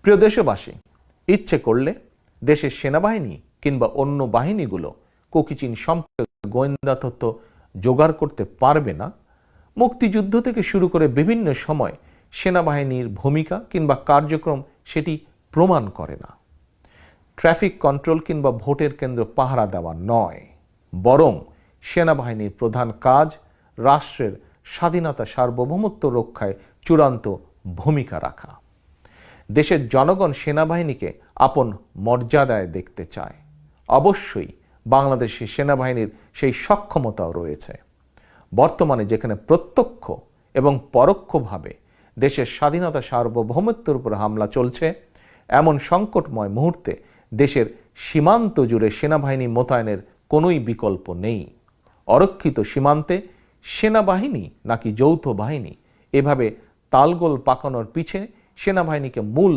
প্রিয় দেশবাসী, ইচ্ছে করলে দেশের সেনাবাহিনী কিংবা অন্য বাহিনীগুলো কোকিচিন সম্পর্কে গোয়েন্দা তথ্য জোগাড় করতে পারবে না। মুক্তিযুদ্ধ থেকে শুরু করে বিভিন্ন সময় সেনাবাহিনীর ভূমিকা কিংবা কার্যক্রম সেটি প্রমাণ করে না। ট্রাফিক কন্ট্রোল কিংবা ভোটের কেন্দ্র পাহারা দেওয়া নয়, বরং সেনাবাহিনীর প্রধান কাজ রাষ্ট্রের স্বাধীনতা সার্বভৌমত্ব রক্ষায় চূড়ান্ত ভূমিকা রাখা। দেশের জনগণ সেনাবাহিনীকে আপন মর্যাদায় দেখতে চায়। অবশ্যই বাংলাদেশের সেনাবাহিনীর সেই সক্ষমতাও রয়েছে। বর্তমানে যেখানে প্রত্যক্ষ এবং পরোক্ষভাবে দেশের স্বাধীনতা সার্বভৌমত্বের উপর হামলা চলছে, এমন সংকটময় মুহূর্তে দেশের সীমান্ত জুড়ে সেনাবাহিনী মোতায়েনের কোনোই বিকল্প নেই। অরক্ষিত সীমান্তে সেনাবাহিনী নাকি যৌথ বাহিনী, এভাবে তালগোল পাকানোর পিছনে সেনাবাহিনীকে মূল